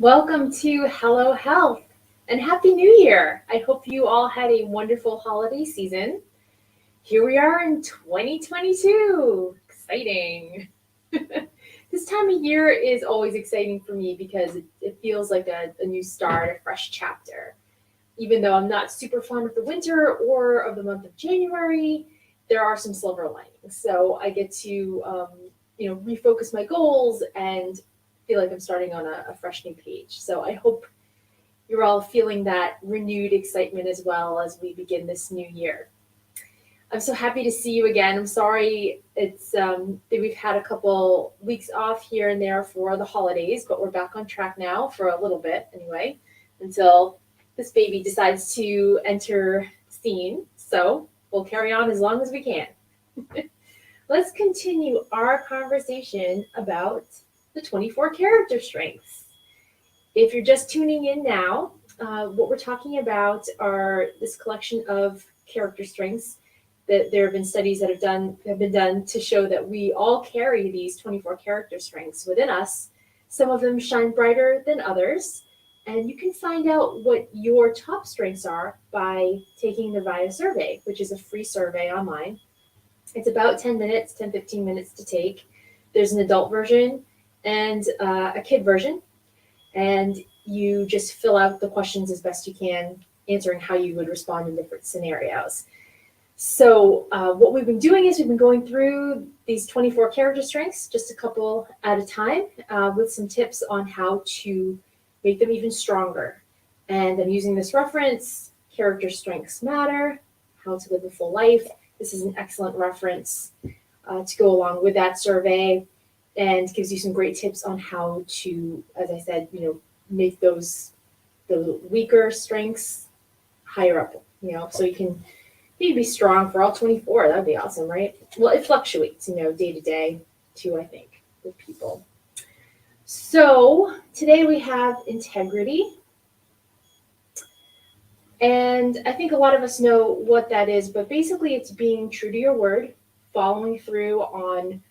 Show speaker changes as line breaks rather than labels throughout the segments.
Welcome to Hello Health and Happy New Year. I hope you all had a wonderful holiday season. Here we are in 2022. Exciting. This time of year is always exciting for me because it feels like a new start, a fresh chapter. Even though I'm not super fond of the winter or of the month of January, there are some silver linings. So I get to, refocus my goals and feel like I'm starting on a fresh new page. So I hope you're all feeling that renewed excitement as well as we begin this new year. I'm so happy to see you again. I'm sorry that we've had a couple weeks off here and there for the holidays, but we're back on track now for a little bit anyway, until this baby decides to enter scene. So we'll carry on as long as we can. Let's continue our conversation about the 24 character strengths. If you're just tuning in now, what we're talking about are this collection of character strengths that there have been studies that have been done to show that we all carry these 24 character strengths within us. Some of them shine brighter than others, and you can find out what your top strengths are by taking the VIA survey, which is a free survey online. It's about 10 minutes, 10, 15 minutes to take. There's an adult version and a kid version, and you just fill out the questions as best you can, answering how you would respond in different scenarios. So what we've been doing is we've been going through these 24 character strengths, just a couple at a time, with some tips on how to make them even stronger. And I'm using this reference, Character Strengths Matter, How to Live a Full Life. This is an excellent reference to go along with that survey, and gives you some great tips on how to, as I said, make the weaker strengths higher up, so you can maybe be strong for all 24. That would be awesome, right? Well, it fluctuates, day to day too, I think, with people. So today we have integrity. And I think a lot of us know what that is, but basically it's being true to your word, following through on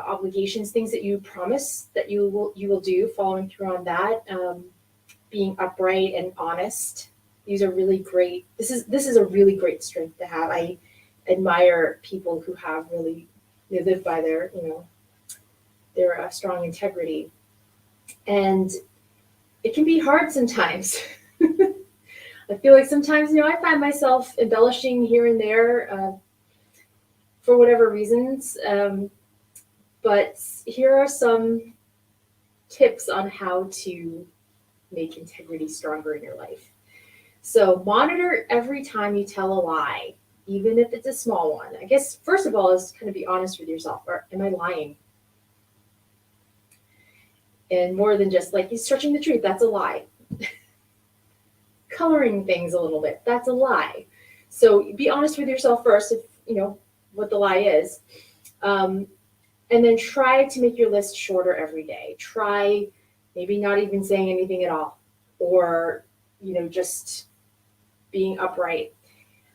obligations, things that you promise that you will do, following through on that, being upright and honest. These are really great. This is a really great strength to have. I admire people who have really, they live by their strong integrity, and it can be hard sometimes. I feel like sometimes I find myself embellishing here and there for whatever reasons. But here are some tips on how to make integrity stronger in your life. So monitor every time you tell a lie, even if it's a small one. I guess, first of all, is kind of be honest with yourself. Or am I lying? And more than just like you stretching the truth, that's a lie. Coloring things a little bit, that's a lie. So be honest with yourself first, if what the lie is. And then try to make your list shorter every day. Try maybe not even saying anything at all, or just being upright.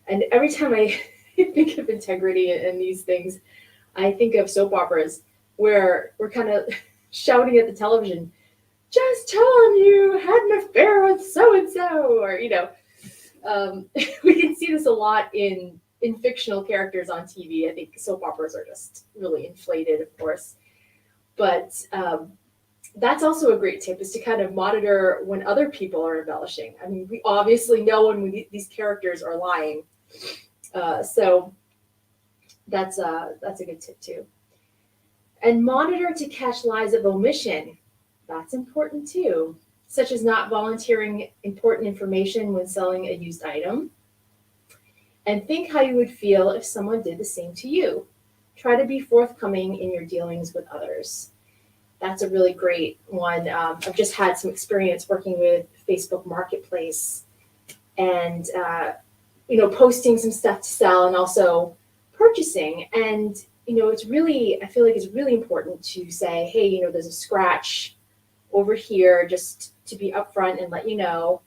And every time I think of integrity and these things, I think of soap operas where we're kind of shouting at the television, just tell him you had an affair with so-and-so, or, we can see this a lot in fictional characters on TV. I think soap operas are just really inflated, of course. But that's also a great tip, is to kind of monitor when other people are embellishing. I mean, we obviously know when these characters are lying. So that's a good tip too. And monitor to catch lies of omission. That's important too, such as not volunteering important information when selling a used item. And think how you would feel if someone did the same to you. Try to be forthcoming in your dealings with others. That's a really great one. I've just had some experience working with Facebook Marketplace and, posting some stuff to sell and also purchasing. And, I feel like it's really important to say, hey, there's a scratch over here, just to be upfront and let you know.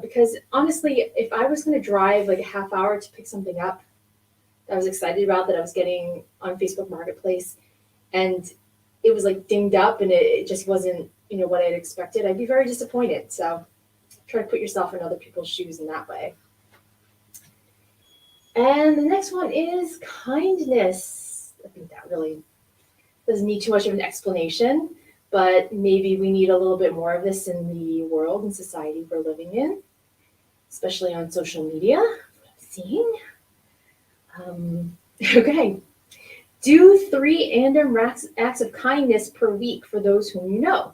Because honestly, if I was going to drive like a half hour to pick something up that I was excited about, that I was getting on Facebook Marketplace, and it was like dinged up and it just wasn't, what I'd expected, I'd be very disappointed. So try to put yourself in other people's shoes in that way. And the next one is kindness. I think that really doesn't need too much of an explanation, but maybe we need a little bit more of this in the world and society we're living in, especially on social media, what I'm seeing. Okay. Do 3 random acts of kindness per week for those whom you know.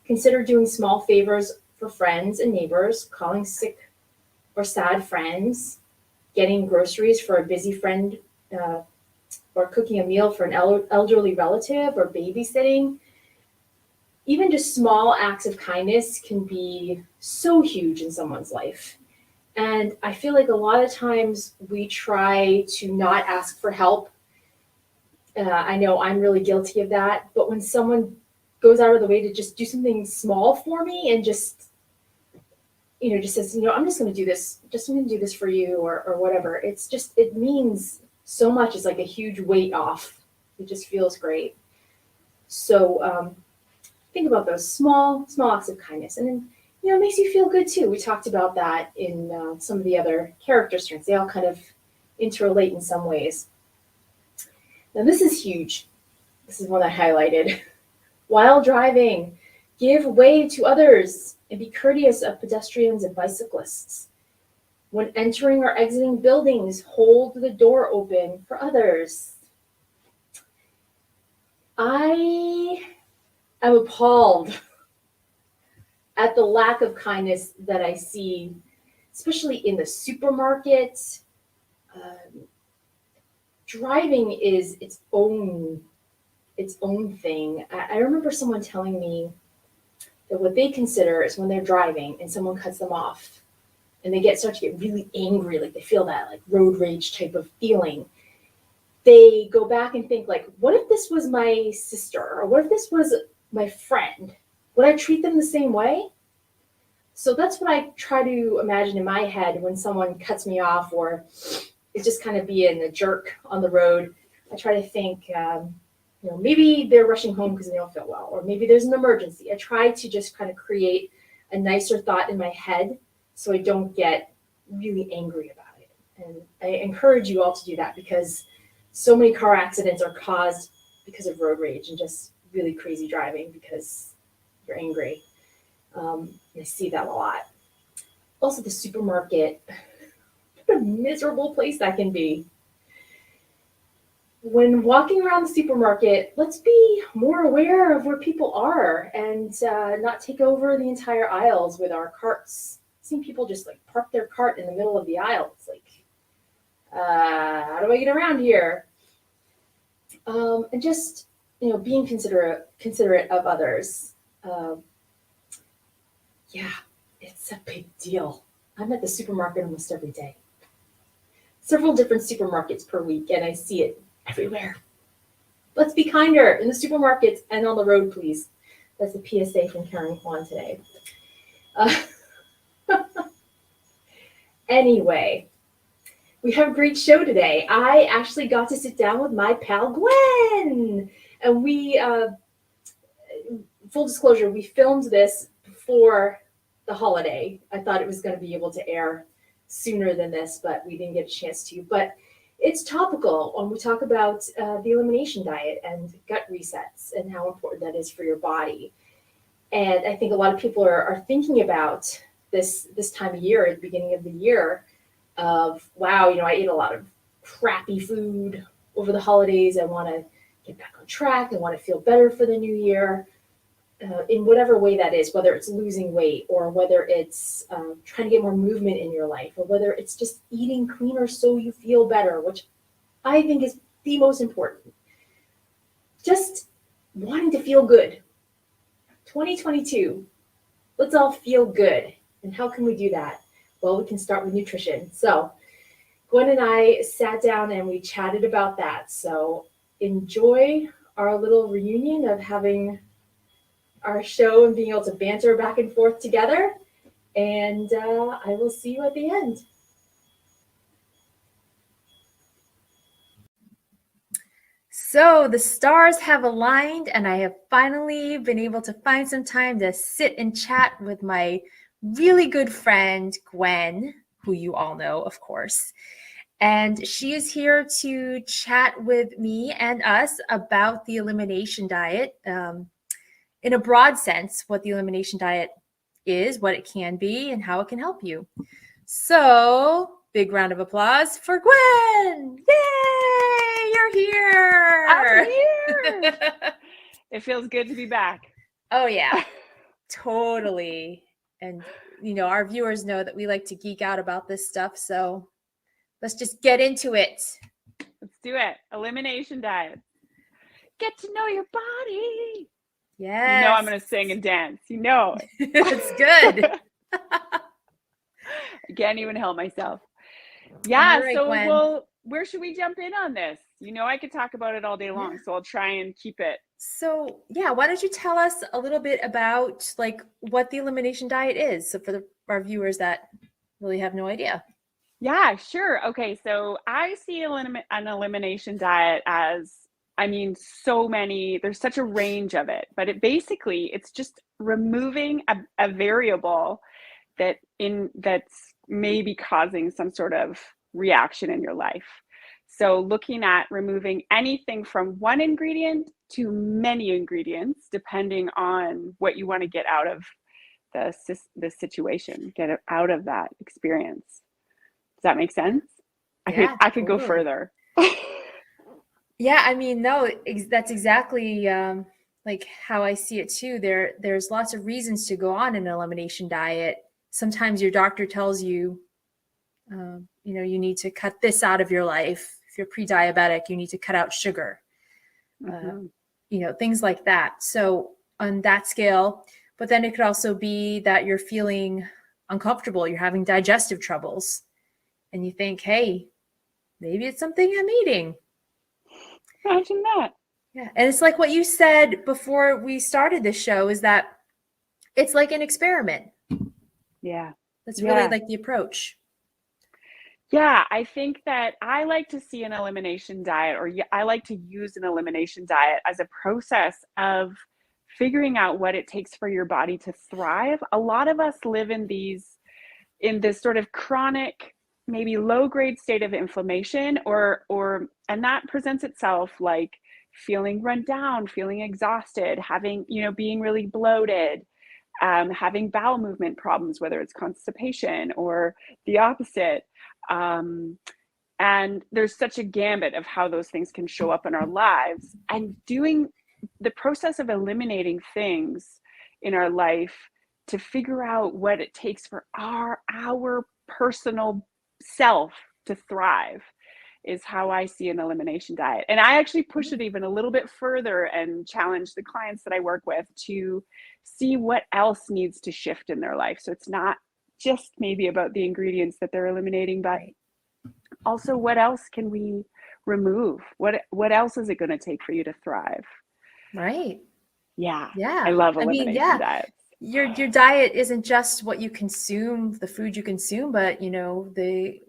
Consider doing small favors for friends and neighbors, calling sick or sad friends, getting groceries for a busy friend, or cooking a meal for an elderly relative, or babysitting. Even just small acts of kindness can be so huge in someone's life. And I feel like a lot of times we try to not ask for help. I know I'm really guilty of that, but when someone goes out of the way to just do something small for me and just says, I'm just going to do this, I'm going to do this for you or whatever. It means so much. It's like a huge weight off. It just feels great. So think about those small acts of kindness. And then, it makes you feel good too. We talked about that in some of the other character strengths. They all kind of interrelate in some ways. Now this is huge. This is one I highlighted. While driving, give way to others and be courteous of pedestrians and bicyclists. When entering or exiting buildings, hold the door open for others. I am appalled at the lack of kindness that I see, especially in the supermarket. Driving is its own thing. I remember someone telling me that what they consider is when they're driving and someone cuts them off and they start to get really angry, like they feel that like road rage type of feeling. They go back and think like, what if this was my sister, or what if this was my friend? Would I treat them the same way? So that's what I try to imagine in my head when someone cuts me off or is just kind of being a jerk on the road. I try to think, maybe they're rushing home because they don't feel well, or maybe there's an emergency. I try to just kind of create a nicer thought in my head so I don't get really angry about it. And I encourage you all to do that, because so many car accidents are caused because of road rage and just really crazy driving because you're angry. I see that a lot. Also, the supermarket, what a miserable place that can be. When walking around the supermarket, let's be more aware of where people are and not take over the entire aisles with our carts. I've seen people just like park their cart in the middle of the aisle. It's like, how do I get around here? And just, being considerate of others. Yeah, it's a big deal. I'm at the supermarket almost every day. Several different supermarkets per week, and I see it everywhere. Let's be kinder in the supermarkets and on the road, please. That's a PSA from Karen Kwan today. Anyway, we have a great show today. I actually got to sit down with my pal Gwen, and we, full disclosure, we filmed this before the holiday. I thought it was going to be able to air sooner than this, but we didn't get a chance to. But it's topical when we talk about the elimination diet and gut resets and how important that is for your body. And I think a lot of people are thinking about this time of year, at the beginning of the year, of, wow, I ate a lot of crappy food over the holidays. I want to get back on track. I want to feel better for the new year. In whatever way that is, whether it's losing weight or whether it's trying to get more movement in your life, or whether it's just eating cleaner so you feel better, which I think is the most important. Just wanting to feel good. 2022, let's all feel good. And how can we do that? Well, we can start with nutrition. So Gwen and I sat down and we chatted about that. So enjoy our little reunion of having our show and being able to banter back and forth together. And I will see you at the end. So the stars have aligned, and I have finally been able to find some time to sit and chat with my really good friend, Gwen, who you all know, of course. And she is here to chat with me and us about the elimination diet. In a broad sense, what the elimination diet is, what it can be, and how it can help you. So, big round of applause for Gwen! Yay! You're here!
I'm here! It feels good to be back.
Oh, yeah, totally. And, our viewers know that we like to geek out about this stuff. So, let's just get into it.
Let's do it. Elimination diet. Get to know your body.
Yes.
You know I'm going to sing and dance. You know it.
It's good.
I can't even help myself. Yeah,
right,
so
Gwen.
where should we jump in on this? I could talk about it all day long, so I'll try and keep it.
So, why don't you tell us a little bit about what the elimination diet is? So for our viewers that really have no idea.
Yeah, sure. Okay, so I see an elimination diet as, there's such a range of it, but it's just removing a variable that's maybe causing some sort of reaction in your life. So looking at removing anything from one ingredient to many ingredients, depending on what you want to get out of the situation, get out of that experience. Does that make sense?
Yeah,
I could go further.
Yeah, no, that's exactly how I see it too. There's lots of reasons to go on an elimination diet. Sometimes your doctor tells you, you need to cut this out of your life. If you're pre-diabetic, you need to cut out sugar. Things like that. So on that scale, but then it could also be that you're feeling uncomfortable, you're having digestive troubles, and you think, hey, maybe it's something I'm eating.
Imagine that.
Yeah. And it's like what you said before we started this show, is that it's like an experiment.
Yeah.
That's really like the approach.
Yeah, I think that I like to see an elimination diet, or I like to use an elimination diet as a process of figuring out what it takes for your body to thrive. A lot of us live in this sort of chronic, maybe low-grade state of inflammation, and that presents itself like feeling run down, feeling exhausted, having, being really bloated, having bowel movement problems, whether it's constipation or the opposite. And there's such a gambit of how those things can show up in our lives, and doing the process of eliminating things in our life to figure out what it takes for our personal self to thrive is how I see an elimination diet. And I actually push it even a little bit further and challenge the clients that I work with to see what else needs to shift in their life. So it's not just maybe about the ingredients that they're eliminating, but also what else can we remove? What else is it going to take for you to thrive?
Right.
Yeah.
Yeah.
I love elimination diets.
Your diet isn't just what you consume, the food you consume, but maybe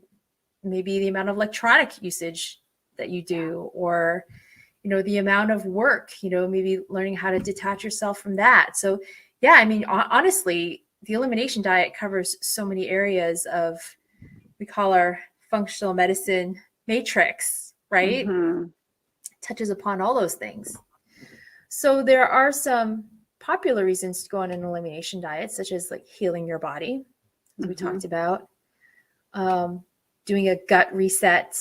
the amount of electronic usage that you do, or the amount of work, maybe learning how to detach yourself from that. So honestly, the elimination diet covers so many areas of, we call our functional medicine matrix, right?
Mm-hmm.
Touches upon all those things. So there are some popular reasons to go on an elimination diet, such as like healing your body, as we talked about, doing a gut reset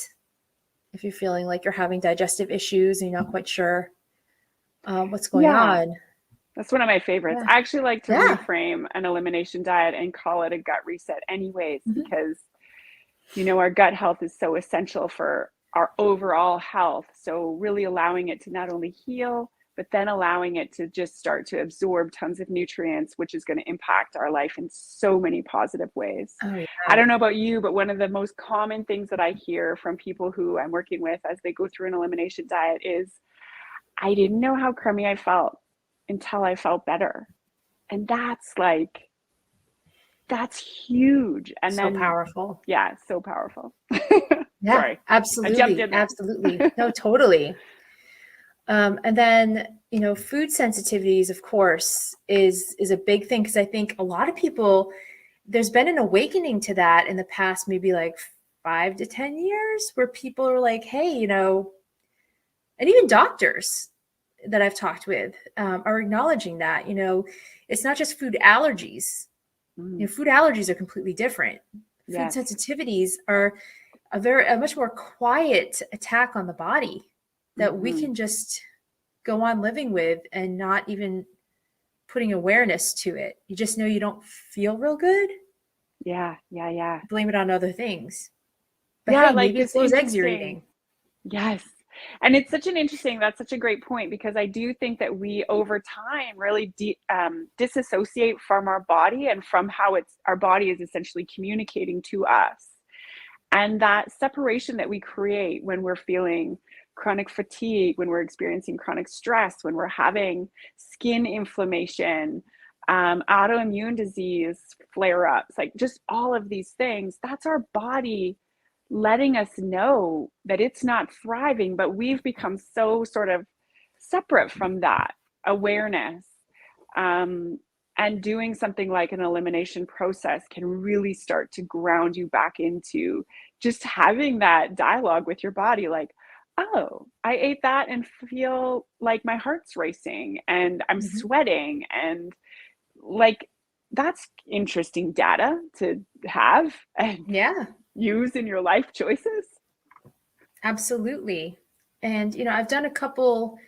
if you're feeling like you're having digestive issues and you're not quite sure what's going on.
That's one of my favorites. I actually like to reframe an elimination diet and call it a gut reset anyways, because our gut health is so essential for our overall health. So really allowing it to not only heal, but then allowing it to just start to absorb tons of nutrients, which is going to impact our life in so many positive ways.
Oh, yeah.
I don't know about you, but one of the most common things that I hear from people who I'm working with as they go through an elimination diet is, I didn't know how crummy I felt until I felt better. And that's huge. And
so powerful.
Yeah, so powerful.
Yeah,
Sorry.
absolutely.
I jumped in there.
Absolutely. No, totally.
And then, food sensitivities, of course, is a big thing, because I think a lot of people, there's been an awakening to that in the past, maybe like 5 to 10 years, where people are like, hey, and even doctors that I've talked with are acknowledging that, it's not just food allergies. Food allergies are completely different. Food
Yes.
sensitivities are a much more quiet attack on the body that we can just go on living with and not even putting awareness to it. You just know you don't feel real good.
Yeah.
Blame it on other things. But
Yeah,
hey,
like
maybe it's
it's
those eggs you're
interesting.
eating.
Yes. And it's that's such a great point, because I do think that we over time really disassociate from our body and from how our body is essentially communicating to us. And that separation that we create when we're feeling chronic fatigue, when we're experiencing chronic stress, when we're having skin inflammation, autoimmune disease flare ups, like just all of these things, that's our body letting us know that it's not thriving, but we've become so sort of separate from that awareness. And doing something like an elimination process can really start to ground you back into just having that dialogue with your body, like, oh, I ate that and feel like my heart's racing and I'm sweating, and like that's interesting data to have and use in your life choices.
Absolutely. And, I've done a couple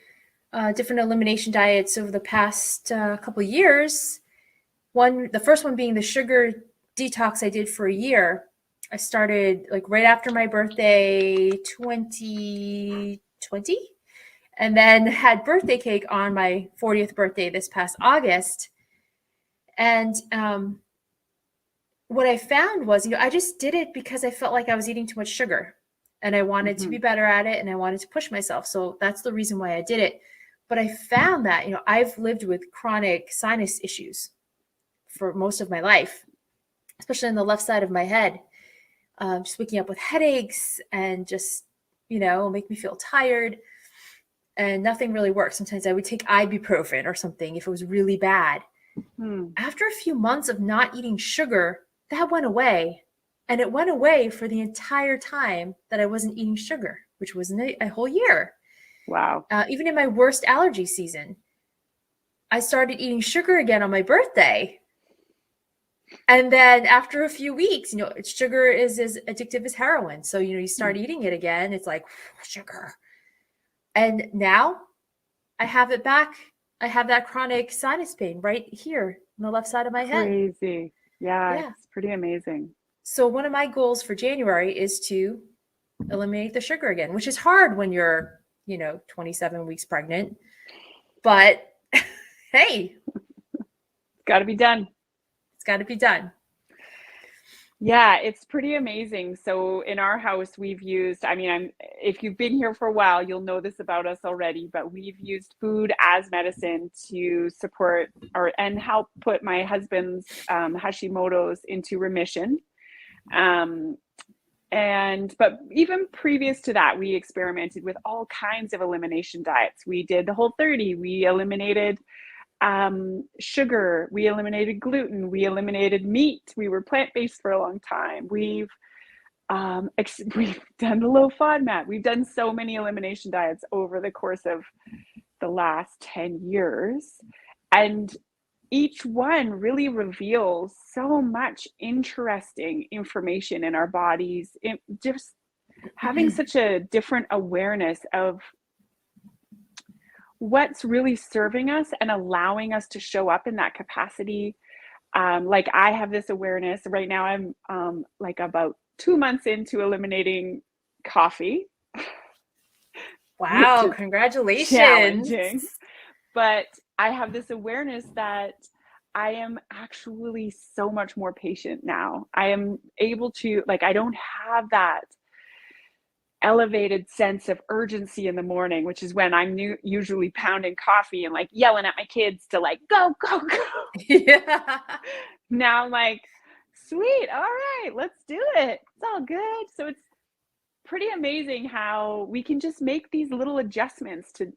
different elimination diets over the past couple years. The first one being the sugar detox I did for a year. I started like right after my birthday, 2020, and then had birthday cake on my 40th birthday this past August. And what I found was, I just did it because I felt like I was eating too much sugar and I wanted to be better at it and I wanted to push myself. So that's the reason why I did it. But I found that, I've lived with chronic sinus issues for most of my life, especially on the left side of my head. Just waking up with headaches and just, make me feel tired, and nothing really worked. Sometimes I would take ibuprofen or something if it was really bad. After a few months of not eating sugar, that went away. And it went away for the entire time that I wasn't eating sugar, which was a whole year.
Wow.
Even in my worst allergy season, I started eating sugar again on my birthday. And then after a few weeks, sugar is as addictive as heroin. So, you start eating it again. It's like sugar. And now I have it back. I have that chronic sinus pain right here on the left side of my head.
Crazy. Yeah, it's pretty amazing.
So one of my goals for January is to eliminate the sugar again, which is hard when you're, 27 weeks pregnant. But hey,
it's got to be done.
It's got to be done.
Yeah, it's pretty amazing. So in our house, we've used, if you've been here for a while, you'll know this about us already, but we've used food as medicine to support and help put my husband's Hashimoto's into remission. But even previous to that, we experimented with all kinds of elimination diets. We did the Whole30. We eliminated sugar, we eliminated gluten, we eliminated meat, we were plant-based for a long time, we've done the low FODMAP, we've done so many elimination diets over the course of the last 10 years, and each one really reveals so much interesting information in our bodies, just having such a different awareness of what's really serving us and allowing us to show up in that capacity. Like I have this awareness right now. I'm like about 2 months into eliminating coffee.
Wow, congratulations.
Challenging. But I have this awareness that I am actually so much more patient now. I am able to, I don't have that elevated sense of urgency in the morning, which is when I'm usually pounding coffee and yelling at my kids to go, go, go.
Yeah.
Now I'm like, sweet, all right, let's do it. It's all good. So it's pretty amazing how we can just make these little adjustments to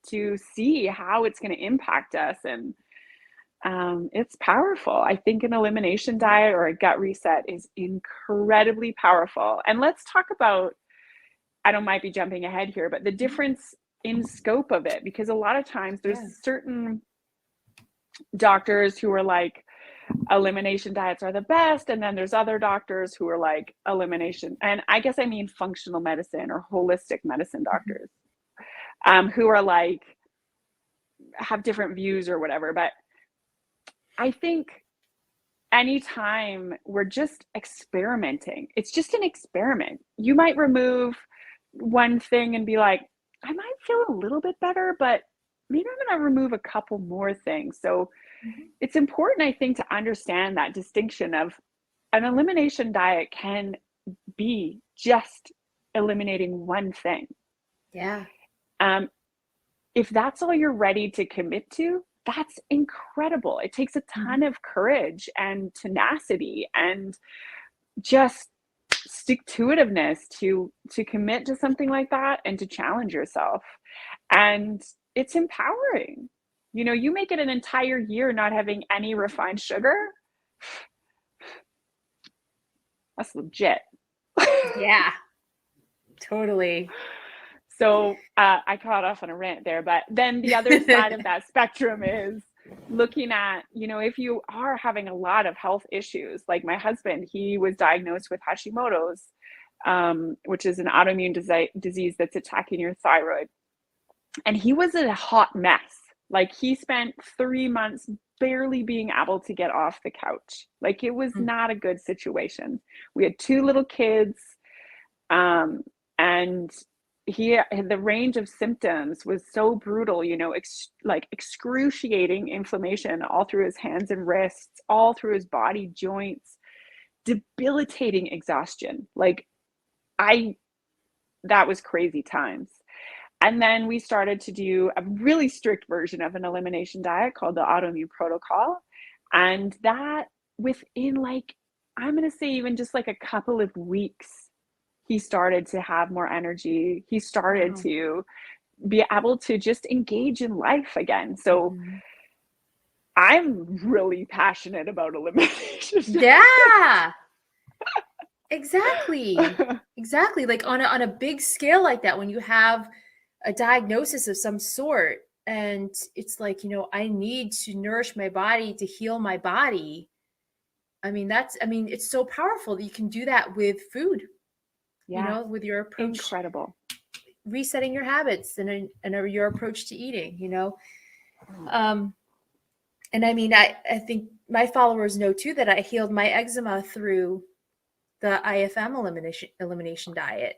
to see how it's going to impact us. And it's powerful. I think an elimination diet or a gut reset is incredibly powerful. And let's talk about, I don't might be jumping ahead here, but the difference in scope of it, because a lot of times there's certain doctors who are like, elimination diets are the best, and then there's other doctors who are like elimination, and I guess I mean functional medicine or holistic medicine doctors, who are like, have different views or whatever. But I think anytime we're just experimenting, it's just an experiment. You might remove one thing and be like, I might feel a little bit better, but maybe I'm going to remove a couple more things. So it's important, I think, to understand that distinction of an elimination diet can be just eliminating one thing.
Yeah.
If that's all you're ready to commit to, that's incredible. It takes a ton of courage and tenacity and just stick-to-itiveness to commit to something like that and to challenge yourself. And it's empowering. You know, you make it an entire year not having any refined sugar. That's legit.
Yeah, totally.
So I caught off on a rant there, but then the other side of that spectrum is looking at, you know, if you are having a lot of health issues, like my husband, he was diagnosed with Hashimoto's, which is an autoimmune disease that's attacking your thyroid. And he was a hot mess. Like, he spent 3 months barely being able to get off the couch. Like, it was not a good situation. We had 2 little kids, and the range of symptoms was so brutal, you know, like excruciating inflammation all through his hands and wrists, all through his body joints, debilitating exhaustion. Like, that was crazy times. And then we started to do a really strict version of an elimination diet called the autoimmune protocol. And that within, like, I'm going to say even just like a couple of weeks, he started to have more energy. He started to be able to just engage in life again. So I'm really passionate about elimination.
Yeah. Exactly. Exactly. Like on a big scale like that, when you have a diagnosis of some sort and it's like, you know, I need to nourish my body to heal my body. I mean, it's so powerful that you can do that with food, you know, with your approach.
Incredible.
Resetting your habits and your approach to eating, you know. And I mean, I think my followers know too that I healed my eczema through the IFM elimination diet,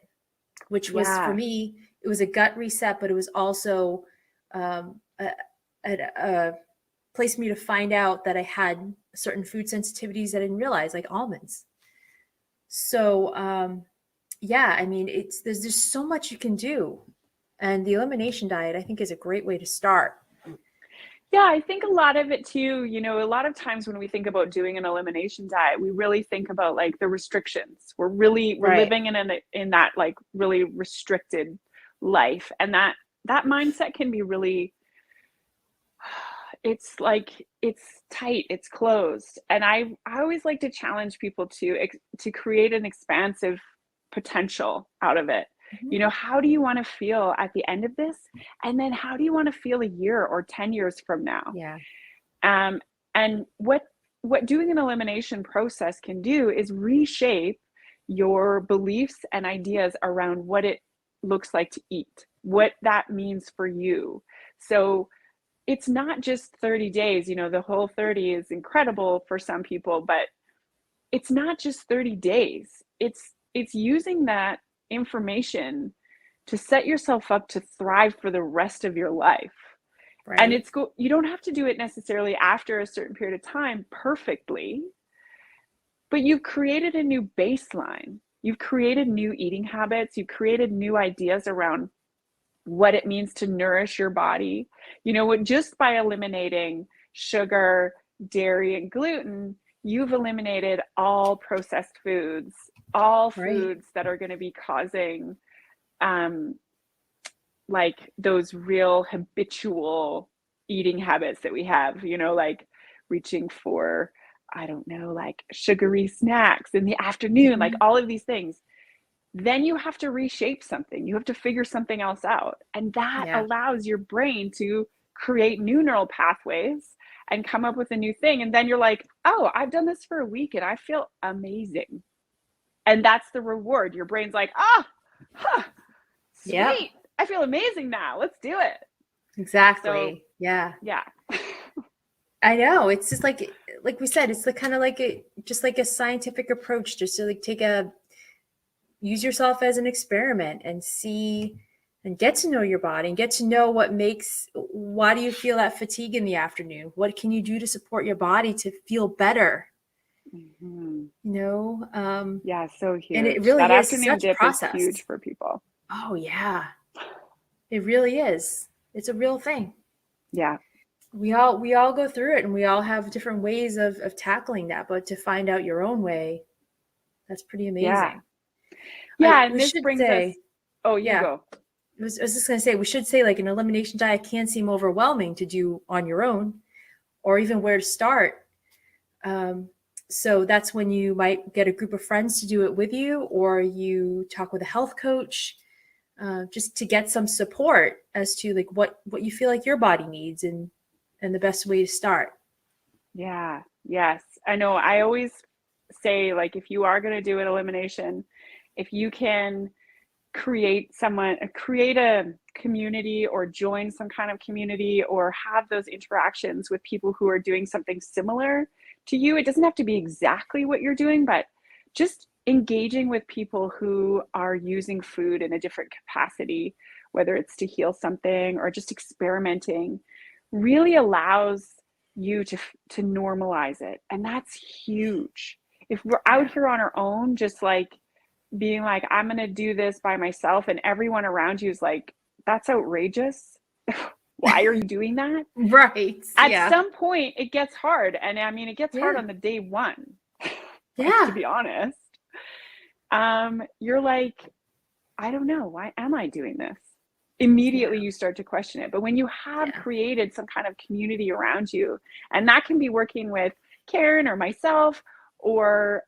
which was for me, it was a gut reset, but it was also a place for me to find out that I had certain food sensitivities that I didn't realize, like almonds. So yeah, I mean, there's just so much you can do, and the elimination diet, I think, is a great way to start.
Yeah, I think a lot of it too, you know, a lot of times when we think about doing an elimination diet, we really think about like the restrictions. We're living in that like really restricted life. And that mindset can be really, it's like, it's tight, it's closed. And I always like to challenge people to create an expansive potential out of it. You know, how do you want to feel at the end of this? And then how do you want to feel a year or 10 years from now?
Yeah.
And what doing an elimination process can do is reshape your beliefs and ideas around what it looks like to eat, what that means for you. So it's not just 30 days, you know, the whole 30 is incredible for some people, but it's not just 30 days. It's using that information to set yourself up to thrive for the rest of your life. Right. And you don't have to do it necessarily after a certain period of time perfectly, but you've created a new baseline. You've created new eating habits. You've created new ideas around what it means to nourish your body. You know, just by eliminating sugar, dairy, and gluten, you've eliminated all processed foods, all foods that are going to be causing like those real habitual eating habits that we have, like reaching for, I don't know, like sugary snacks in the afternoon, like all of these things, then you have to reshape something. You have to figure something else out. And that allows your brain to create new neural pathways and come up with a new thing. And then you're like, oh, I've done this for a week and I feel amazing. And that's the reward. Your brain's like, sweet. I feel amazing now. Let's do it.
Exactly.
So,
yeah.
I know. It's just like we said, it's kind of like just like a scientific approach, just to like use yourself as an experiment and see and get to know your body and get to know why do you feel that fatigue in the afternoon? What can you do to support your body to feel better?
Yeah, so huge.
And it really
that
is
afternoon
such a
dip
process.
is huge for people.
Oh yeah. It really is. It's a real thing.
Yeah.
We all go through it, and we all have different ways of tackling that, but to find out your own way, that's pretty amazing.
And this brings us, you go.
I was just going to say, we should say, like, an elimination diet can seem overwhelming to do on your own, or even where to start. So that's when you might get a group of friends to do it with you, or you talk with a health coach, just to get some support as to like what you feel like your body needs and the best way to start. Yeah.
Yes. I know. I always say, like, if you are going to do an elimination, if you can create a community or join some kind of community or have those interactions with people who are doing something similar to you, it doesn't have to be exactly what you're doing, but just engaging with people who are using food in a different capacity, whether it's to heal something or just experimenting, really allows you to normalize it. And that's huge. If we're out here on our own, just like being like, I'm going to do this by myself, and everyone around you is like, that's outrageous. Why are you doing that?
Right.
At some point it gets hard. And I mean, it gets hard on the day one. To be honest. You're like, I don't know, why am I doing this? Immediately you start to question it. But when you have created some kind of community around you, and that can be working with Karen or myself, or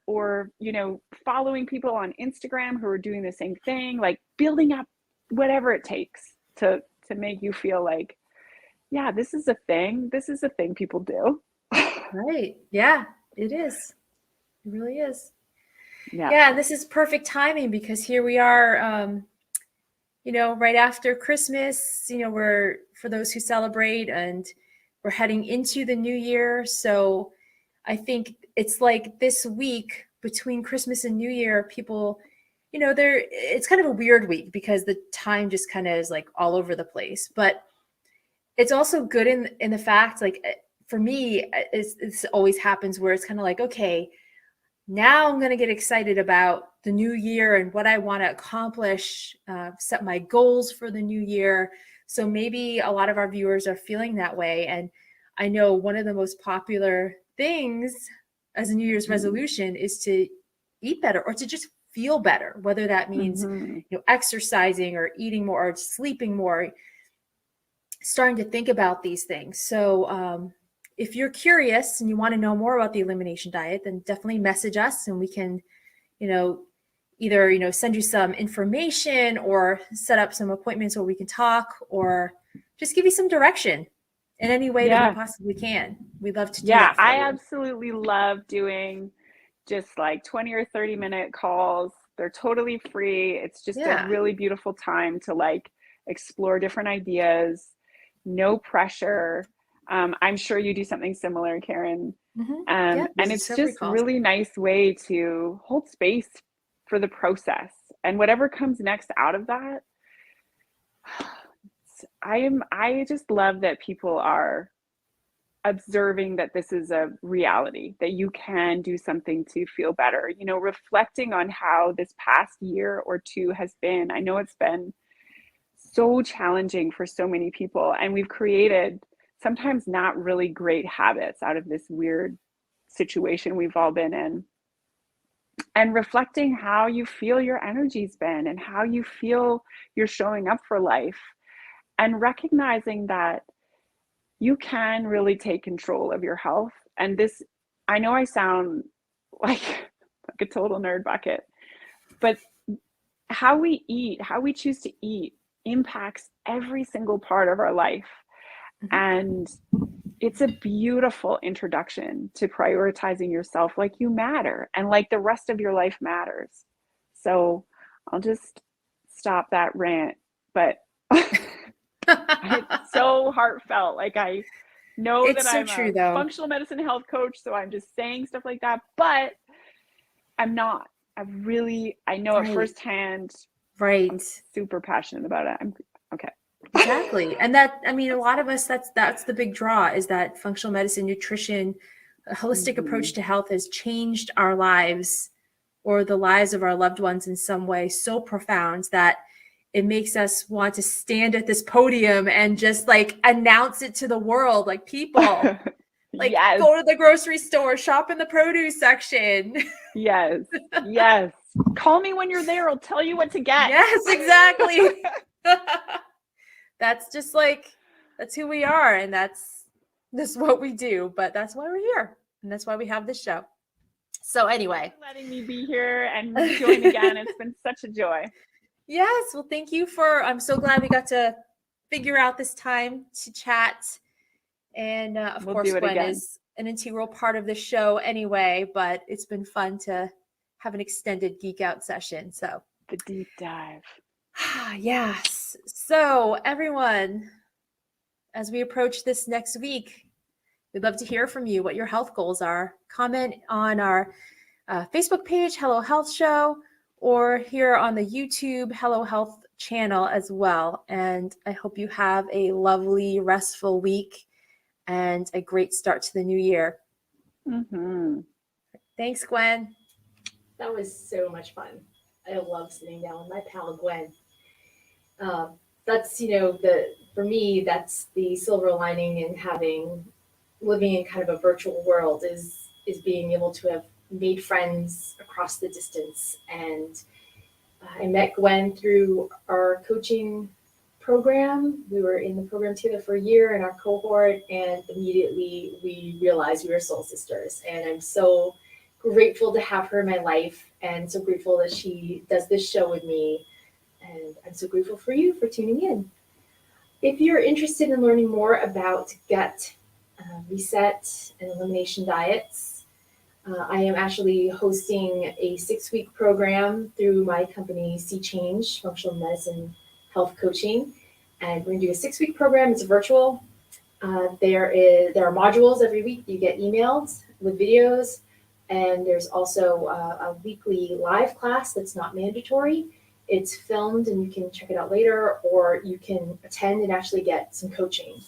following people on Instagram who are doing the same thing, like building up whatever it takes to make you feel like, yeah, this is a thing people do.
Right. Yeah, it is. It really is.
Yeah.
This is perfect timing, because here we are, right after Christmas, we're, for those who celebrate, and we're heading into the new year. So I think it's like this week between Christmas and New Year, people, it's kind of a weird week because the time just kind of is like all over the place. But it's also good in the fact, like, for me, it's always happens where it's kind of like, okay, now I'm going to get excited about the new year and what I want to accomplish, set my goals for the new year. So maybe a lot of our viewers are feeling that way. And I know one of the most popular things as a New Year's resolution is to eat better, or to just feel better, whether that means exercising or eating more or sleeping more, starting to think about these things. So if you're curious and you want to know more about the elimination diet, then definitely message us, and we can, either, send you some information or set up some appointments where we can talk, or just give you some direction in any way that we possibly can. We'd love to do that for you.
I absolutely love doing just like 20 or 30-minute calls. They're totally free. It's just a really beautiful time to like explore different ideas. No pressure. I'm sure you do something similar, Karen. And it's just a really nice way to hold space for the process, and whatever comes next out of that. I just love that people are observing that this is a reality, that you can do something to feel better, reflecting on how this past year or two has been. I know it's been so challenging for so many people, and we've created sometimes not really great habits out of this weird situation we've all been in. And reflecting how you feel your energy's been and how you feel you're showing up for life. and recognizing that you can really take control of your health. And this, I know I sound like a total nerd bucket, but how we eat, how we choose to eat impacts every single part of our life.
Mm-hmm.
And it's a beautiful introduction to prioritizing yourself like you matter and like the rest of your life matters. So I'll just stop that rant, but it's so heartfelt. Like, I know
It's
that
so
I'm
true,
a
though.
functional medicine health coach, so I'm just saying stuff like that, but I'm not. I know it firsthand.
Right.
I'm super passionate about it. Okay.
Exactly. And that, I mean, a lot of us, that's the big draw, is that functional medicine, nutrition, a holistic approach to health has changed our lives or the lives of our loved ones in some way so profound that it makes us want to stand at this podium and just like announce it to the world, like, people, like,
yes.
Go to the grocery store, shop in the produce section.
Yes. Yes. Call me when you're there. I'll tell you what to get.
Yes, exactly. That's just like, that's who we are. And that's what we do. But that's why we're here. And that's why we have this show. So anyway.
Thanks for letting me be here and join again. It's been such a joy.
Yes. Well, thank you I'm so glad we got to figure out this time to chat. And of course, Gwen is an integral part of the show anyway, but it's been fun to have an extended geek out session. So
the deep dive.
Yes. So everyone, as we approach this next week, we'd love to hear from you what your health goals are. Comment on our Facebook page, Hello Health Show, or here on the YouTube Hello Health channel as well. And I hope you have a lovely, restful week and a great start to the new year.
Mm-hmm.
Thanks, Gwen.
That was so much fun. I love sitting down with my pal Gwen. That's, for me, that's the silver lining in living in kind of a virtual world is being able to have made friends across the distance. And I met Gwen through our coaching program. We were in the program together for a year in our cohort, and immediately we realized we were soul sisters. And I'm so grateful to have her in my life, and so grateful that she does this show with me. And I'm so grateful for you for tuning in. If you're interested in learning more about gut reset and elimination diets, I am actually hosting a 6-week program through my company, Sea Change, Functional Medicine Health Coaching. And we're going to do a 6-week program. It's virtual. There are modules every week you get emailed with videos. And there's also a weekly live class that's not mandatory. It's filmed and you can check it out later, or you can attend and actually get some coaching.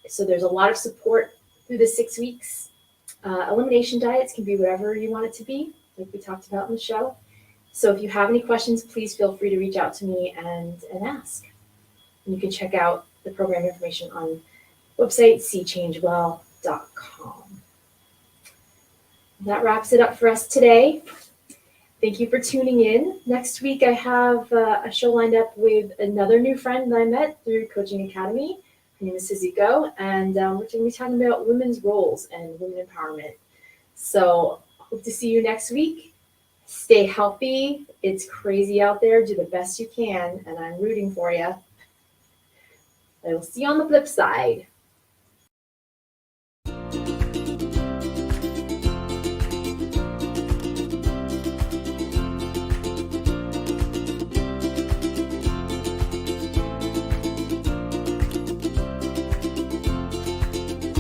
So there's a lot of support through the 6 weeks. Elimination diets can be whatever you want it to be, like we talked about in the show. So if you have any questions, please feel free to reach out to me and ask. And you can check out the program information on website seachangewell.com. That wraps it up for us today. Thank you for tuning in. Next week, I have a show lined up with another new friend that I met through Coaching Academy. Her name is Suzuko, and we're going to be talking about women's roles and women empowerment. So hope to see you next week. Stay healthy. It's crazy out there. Do the best you can, and I'm rooting for you. I will see you on the flip side.